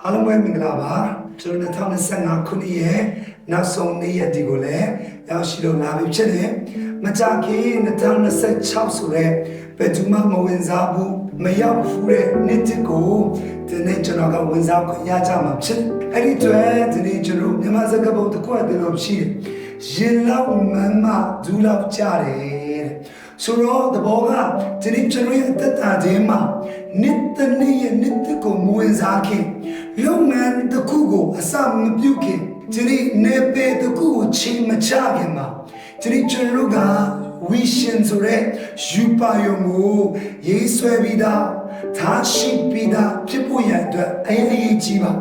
အားလုံးပဲမင်္ဂလာပါကျွန်တော်2025ခုနှစ်ရဲ့နောက်ဆုံးနေ့ရက်ဒီကိုလည်းရောက်ရှိလို့လာပြီဖြစ်တယ်မကြခင်2026ဆိုတဲ့ဘယ်သူမှမဝင်စားဘူးမရောက်ဘူးတဲ့နေ့တစ်ကိုဒီနေ့ကျွန်တော်ကဝင်စားခွင့်ရကြမှာဖြစ်အဲ့ဒီတွေ့ဒီနေ့ကျွန်တော်မြန်မာစကားပုံတစ်ခုအတည်းလို့ရှိတယ်ရင်လောက်မမဒူလောက်ကြတယ်ဆိုတော့တဘောကဒီနေ့ကျွန်တော်ရဲ့အသက်တာထဲမှာနှစ်တစ်နေ့ရဲ့နှစ်တစ်ကိုမဝင်စားခင်လုပ်ငန်းတစ်ခုကိုအစမပြုခင်ဒီနေ့နေပေတစ်ခုကိုချိန်မချခင်မှာဒီနေ့ကျွန်တော်ကvision ဆိုတဲ့ယူပါယုံကိုရေးဆွဲပြီးသားထားရှိပြီးသားဖြစ်ဖို့ရန်အတွက်အရေးကြီးပါ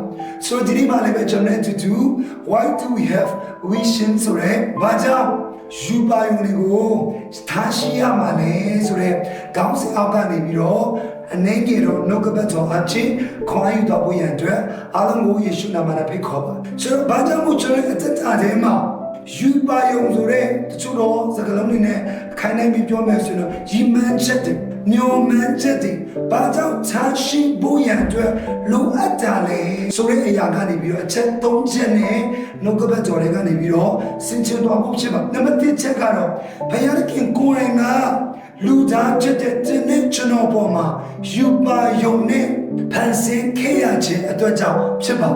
ဆိုတော့ဒီနေ့မှလည်းပဲကျွန်တော်တို့ why do we have vision ဆိုတဲ့ဘာကြောင့်ယူပါယုံတွေကိုထားရှိရမှာလဲဆိုတဲ့ခေါင်းစဉ်အောက်ကနေပြီးတော့အနေငယ်တော့နှုတ်ကပတ်တော်အချင်းခေါ်ယူတော့ဖို့ရန်အတွက်အားလုံးကိုယေရှုနာမနဲ့ဖိတ်ခေါ်ပါဆိုတော့ဘာကြောင့်မို့ကျွန်တော်အသက်တာထဲမှာယူပါယုံဆိုတဲ့တချို့တော့စကားလုံးတွေနဲ့ခိုင်နေပြီးပြောမယ်ဆိုတော့ရီမန်းချက်တွေမျောမှန်းချက်တွေဘာကြောင့်ထားရှိဖို့ရန်အတွက်လိုအပ်တာလဲဆိုတဲ့အရာကနေပြီးတော့အချက်၃ချက်နဲ့နှုတ်ကပတ်တော်တွေကနေပြီးတော့ဆင်ခြင်တော်ဖို့ဖြစ်ပါနံပါတ်1ချက်ကတော့ဘုရားခင်ကိုယ်တိုင်ကလူသားဖြစ်တဲ့တင်းနဲ့ကျွန်တော်ပေါ်မှာယူပါယုံနဲ့ဖန်ဆင်းခဲ့ရခြင်းအတွက်ကြောင့်ဖြစ်ပါ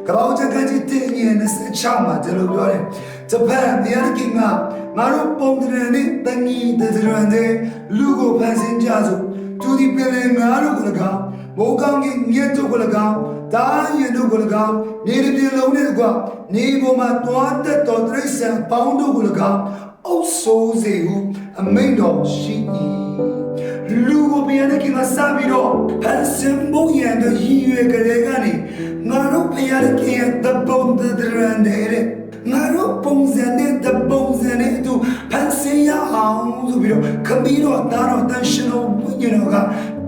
ကပောက်ချက်ကကြီးတင်းရင်26မှာဒီလိုပြောတယ်ဂျပန်တရားကငါတို့ပုံတရံနဲ့တငီတရံတဲ့လူကိုဖန်ဆင်းကြစို့သူဒီပင်ငါတို့ကို၎င်းမိုးကောင်းကမြတ်တို့ကို၎င်းတားရင်တို့ကို၎င်းနေပြည်လုံးနဲ့ကွာနေပေါ်မှာတွားတက်တော်တိရစ္ဆာန်ပေါင်းတို့ကို၎င်းအုပ်ဆိုးစေဟုအမိန့်တော်ရှိ၏လူကိုပြန်တဲ့ကငါစားပြီးတော့ဖန်ဆင်းဖို့ရန်တဲ့ရည်ရွယ်ကြတဲ့ကနေငါတို့ပြန်တဲ့ကရဲ့တပုံတရံတဲ့ငါတို့ပုံစံနဲ့တပုံစံနဲ့သူဖန်ဆင်းရအောင်ဆိုပြီးတော့ခမီးတော့တားတော့တန်ရှင်တော်ဝိညာဉ်တော်က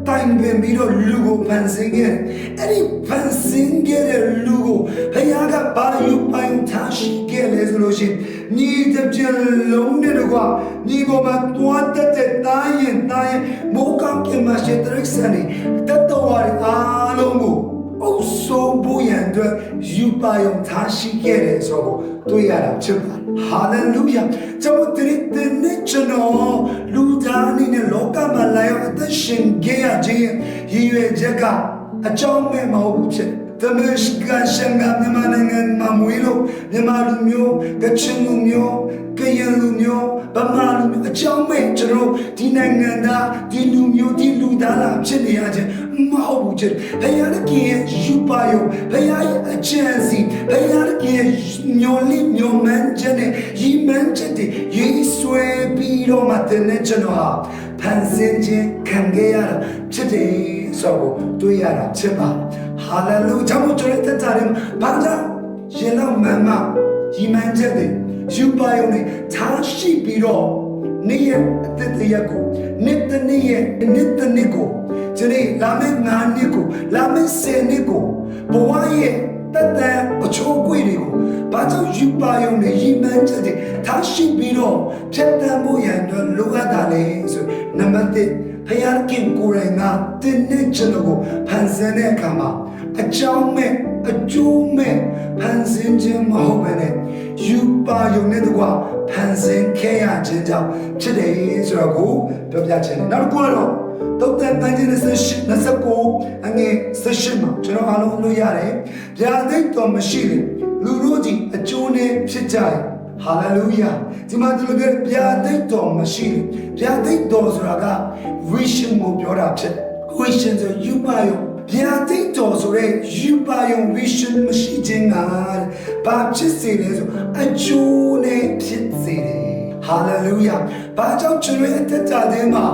တိုင်ပင်ပြီးတော့လူကိုဖန်ဆင်းခဲ့တယ်အဲ့ဒီဖန်ဆင်းခဲ့တဲ့လူကိုဘုရားကဘာယူပိုင်ထားရှိခဲ့လဲဆိုလို့ရှိရင်ညီတစ်ပြလုံးနဲ့တော့ကညီပေါ်မှာတွားတက်တဲ့တားရင်မိုးကောင်းကင်မှာရှိတဲ့စနေတတော်ရအားလုံးကိုအုပ်စိုးဖို့ရန်အတွက်ယူပါယုံထားရှိခဲ့တယ်ဆိုတော့တွေ့ရတာဖြစ်ပါတယ်ဟာလေလုယာကျွန်တော်ဒီနေ့ကျွန်တော်လူသားအနေနဲ့လောကမှာလာရောက်အသက်ရှင်ခဲ့ရခြင်းရည်ရွယ်ချက်ကအကြောင်းမဲ့မဟုတ်ဘူးဖြစ်သမရှကရှန်ကမြန်မာနိုင်ငံမှာမွေးလို့မြန်မာလူမျိုးကချင်လူမျိုးကရင်လူမျိုးဗမာလူမျိုးအကြောင်းမဲ့ကျွန်တော်ဒီနိုင်ငံသားဒီလူမျိုးဒီလူသားလာဖြစ်နေရခြင်းမဟုတ်ဘူးချစ်ဘုရားတခင်ရဲ့ယူပါယုံဘုရားရဲ့အကျဉ်းစီဘုရားတခင်ရဲ့မျော်လင့်မျော်မှန်းချက်နဲ့ရည်မှန်းချက်တွေရေးဆွဲပြီးတော့မှတဲ့နဲ့ကျွန်တော်ဟာဖန်ဆင်းခြင်းခံခဲ့ရတာဖြစ်တယ်ဆိုတော့တွေ့ရတာဖြစ်ပါဟာလေလုယာကျွန်တော်တဲ့တာရင်ဘာသာရင်လောက်မမရည်မှန်းချက်တွေယူပါယုံနဲ့ထားရှိပြီးတော့နေ့ရက်အသက်တရက်ကိုနေ့တနေ့ရက်နေ့တနေ့ကိုဒီနေ့လာမယ့်9နှစ်ကိုလာမယ့်10နှစ်ကိုဘဝရဲ့တက်တဲ့အချိုးကွေတွေကိုဘာကြောင့်ယူပါယုံနဲ့ရည်မှန်းချက်တွေထားရှိပြီးတော့ဖြတ်တန်းဖို့ရန်အတွက်လိုအပ်တာလေဆိုနံပါတ်1ဖယားခင်ကိုယ်တိုင်ကတင်းနဲ့ကျွန်တော်ကိုဖန်ဆင်းတဲ့အခါမှာအကြောင်းမဲ့အကျိုးမဲ့ဖန်ဆင်းခြင်းမဟုတ်ဘဲနဲ့ယူပါယုံနဲ့တကွာဖန်ဆင်းခဲ့ရခြင်းကြောင့်ဖြစ်တယ်ဆိုတော့ကိုပြောပြချင်တယ်နောက်တစ်ခုကတော့တုတ်တဲ့ပိုင်းခြင်း29အငယ်16မှာကျွန်တော်အားလုံးလို့ရတယ်ဗျာဒိတ်တော်မရှိရင်လူတို့ကြီးအကျိုးနဲ့ဖြစ်ကြတယ်ဟာလေလုယာဒီမှာဒီလိုပြဗျာဒိတ်တော်မရှိရင်ဗျာဒိတ်တော်ဆိုတာက vision ကိုပြောတာဖြစ် vision ဆိုယူပါယုံဗျာဒိတ်တော်ဆိုရဲယူပါယုံ vision မရှိခြင်းကဘာဖြစ်စေလဲဆိုအကျိုးနဲ့ဖြစ်စေတယ်ဟာလေလုယာဘာကြောင့်ကျွန်တော်အသက်တာထဲမှာ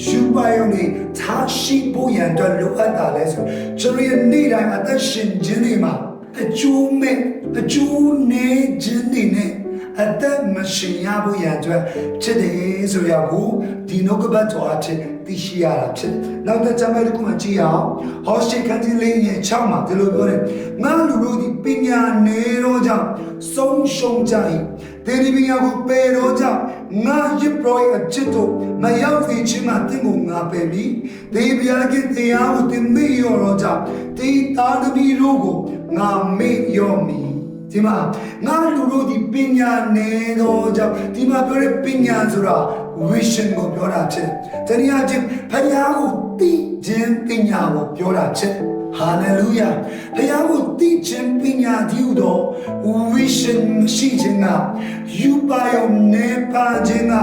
ယူပါယုံနဲ့ထားရှိဖို့ရန်အတွက်လိုအပ်တာလဲဆိုကျွန်တော်ရဲ့နေ့တိုင်းအသက်ရှင်ခြင်းတွေမှာအကျိုးမဲ့အကျိုးနဲ့ခြင်းတွေနဲ့ အသက်မရှိရဖို့ရန်အတွက်ဖြစ်တယ်ဆိုရကိုဒီနှုတ်ကပတ်တော်အဖြစ်သိရှိရတာဖြစ်တယ်။နောက်တစ်ချက်ပဲတစ်ခုမှကြည့်အောင်ဟောရှိခန်းကြီးလေးရဲ့6မှာဒီလိုပြောတယ်။ငါလူတို့ဒီပညာနေတော့ကြောင့်ဆုံးရှုံးကြ၏။ဒီပညာကိုပယ်တော့ကြောင့်ငါရစ်ပရောအချစ်တို့မရောက်သေးခြင်းမှာတင်ကိုငါပယ်ပြီ။ဒီဘုရားကတရားကိုတင်မေ့ရောတော့ကြောင့်ဒီသားသမီးတို့ကိုငါမေ့ရောမည်။ဒီမှာငါလူတို့ဒီပညာနေတော့ကြောင့်ဒီမှာပြောတဲ့ပညာဆိုတာ vision ကိုပြောတာဖြစ်တယ်။တရားချင်းဘုရားကိုသိခြင်းပညာကိုပြောတာဖြစ်တယ်။ hallelujah ဘုရားကိုသိခြင်းပညာဒီဟုသော vision မရှိခြင်းကယူပါယုံနေပါခြင်းက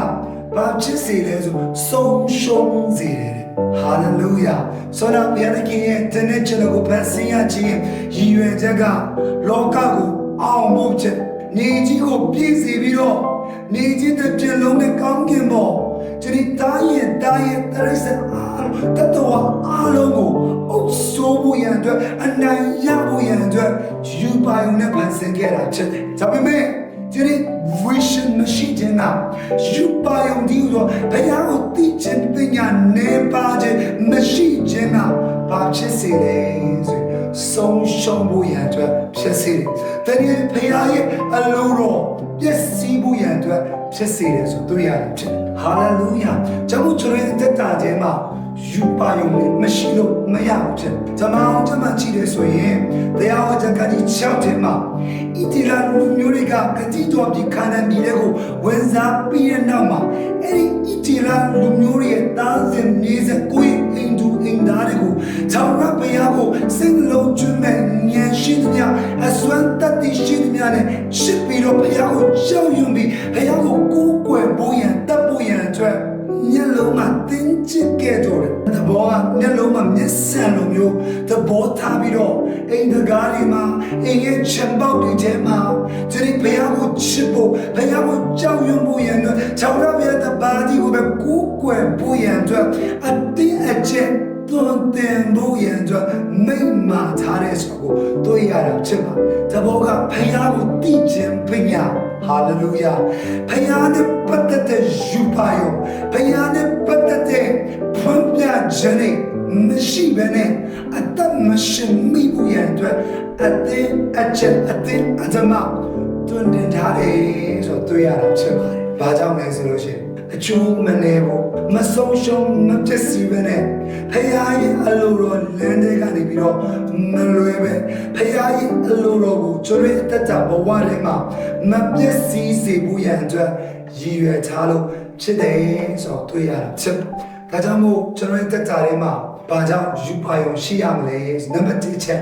ဘာဖြစ်စေလဲဆိုဆုံးရှုံးစေတယ်။ hallelujah ဆိုတော့ဘုရားခင်ရဲ့တနေ့ကျွန်တော်ကိုဖန်ဆင်းရခြင်းရည်ရွယ်ချက်ကလောကကိုအောင်ဖို့ချက်နေကြီးကိုပြည့်စေပြီးတော့နေကြီးတဲ့ပြလုံးနဲ့ကောင်းကင်ပေါ်ကျွန်ဒီတားရဲ့တရိစအားတတော်အားလုံးကိုအုပ်စိုးဖို့ရန်အတွက်အနိုင်ရဖို့ရန်အတွက်ယူပါယုံနဲ့ဖန်ဆင်းခဲ့တာဖြစ်တယ်။ဒါပေမဲ့ကျွန်ဒီ vision မရှိခြင်းကယူပါယုံဒီတော့ဘုရားကိုသိခြင်းပညာနေပါခြင်းမရှိခြင်းကဘာဖြစ်စေလဲဆိုဆုံးရှုံးဖို့ရန်အတွက်ဖြစ်စေတယ်။တကယ်ဖခင်ရဲ့အလိုတော်ပျက်စီးဖို့ရန်အတွက်ဖြစ်စေတယ်ဆိုတွေ့ရတယ်ဖြစ်တယ်။ဟာလေလုယာ။ကျွန်တော်ရဲ့တက်တာခြင်းမှာယူပါယုံနဲ့မရှိလို့မရဘူးဖြစ်။ကျွန်တော်မှကြည့်တယ်ဆိုရင်တရားဟောခြင်းကကြီး6ခြင်းမှာဣတိလလူမျိုးတွေကကတိတော်ပြီးခန္ဓာပြည်တွေကိုဝင်စားပြီးတဲ့နောက်မှာအဲ့ဒီဣတိလလူမျိုးတွေရဲ့တားစဉ်မြေစကိုယ်အင်ဒူအင်ဒါတွေကိုထောင်ရဘုရားကိုစိတ်လုံးကျွမ်းမဲ့ဉာဏ်ရှိသမျှအစွမ်းတတ်သိရှိသမျှနဲ့ရှစ်ပြီးတော့ဘုရားကိုကြောက်ရွံ့ပြီးဘုရားကိုကိုးကွယ်ဖို့ရန်တတ်ဖို့ရန်အတွက်မျက်လုံးမှာတင်းကျပ်ခဲ့တော့တယ်။သဘောကမျက်လုံးမှာမျက်စံလိုမျိုးသဘောထားပြီးတော့အိမ်တကားတွေမှာအိမ်ရဲ့ချံပေါက်တွေထဲမှာဒီဘုရားကိုချစ်ဖို့ဘုရားကိုကြောက်ရွံ့ဖို့ရန်အတွက်ခြောက်ရပြတဲ့ပါတီကိုပဲကိုးကွယ်ဖို့ရန်အတွက်အတင်းအကျပ်သွန်သင်ဖို့ရန်အတွက်မိမ့်မာထားတဲ့ဆိုကိုတွေ့ရတာဖြစ်ပါသဘောကဘုရားကိုသိခြင်းပညာဟာလေလုယာဘုရားနဲ့ပတ်သက်တဲ့ယူပါယုံဘုရားနဲ့ပတ်သက်တဲ့ဖွင့်ပြခြင်းနဲ့မရှိဘဲနဲ့အတ္တမရှိမိဘူးရန်အတွက်အတင်းအချက်အတင်းအဓမ္မတွင်တင်ထားတယ်ဆိုတွေ့ရတာဖြစ်ပါတယ်။ဘာကြောင့်လဲဆိုလို့ရှိရင်အကျိုးမနေဘူးမဆုံးရှုံးမပျက်စီးပဲနဲ့ဖခင်ရဲ့အလိုတော်လမ်းတွေကနေပြီးတော့မလွယ်ပဲဖခင်ရဲ့အလိုတော်ကိုကျွန်တော်အတ္တဘဝထဲမှာမပျက်စီးစေဖို့ရန်အတွက်ရည်ရွယ်ထားလို့ဖြစ်တယ်ဆိုတော့တွေ့ရတာဖြစ်ဒါကြောင့်မို့ကျွန်တော်အတ္တထဲမှာဘာကြောင့်ယူပါယုံရှိရမလဲနံပါတ်1ချက်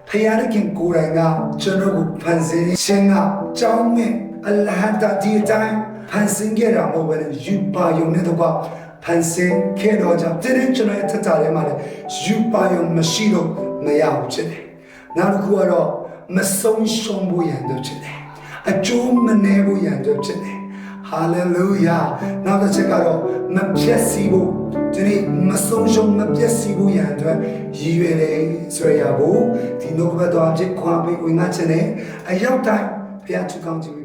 ဖခင်ကိုယ်တိုင်ကကျွန်တော်ကိုဖန်ဆင်းခြင်းကကြောင်းမဲ့အလဟ်တာဒီတိုင်းဖန်ဆင်းခဲ့တာမဟုတ်ဘဲယူပါယုံနဲ့တော့ဖန်ဆင်းခဲ့တော့ကြောင့်တဲ့ကျွန်တော်ရဲ့ထက်တာထဲမှာလည်းယူပါယုံမရှိလို့မရဘူးဖြစ်တယ်။နောက်တစ်ခုကတော့မဆုံးရှုံးဖို့ရန်တို့ဖြစ်တယ်။အကျိုးမနည်းဖို့ရန်တို့ဖြစ်တယ်။ Hallelujah နောက်တစ်ချက်ကတော့မပြည့်စည်ဖို့ဒီနေ့မဆုံးရှုံးမပြည့်စည်ဖို့ရန်အတွက်ရည်ရွယ်တယ်ဆိုရဖို့ဒီနှုတ်ကပတ်တော်အဖြစ်ခွာပေးဝင်ငါခြင်းနဲ့အရောက်တိုင်းဘုရားချူကောင်းခြင်း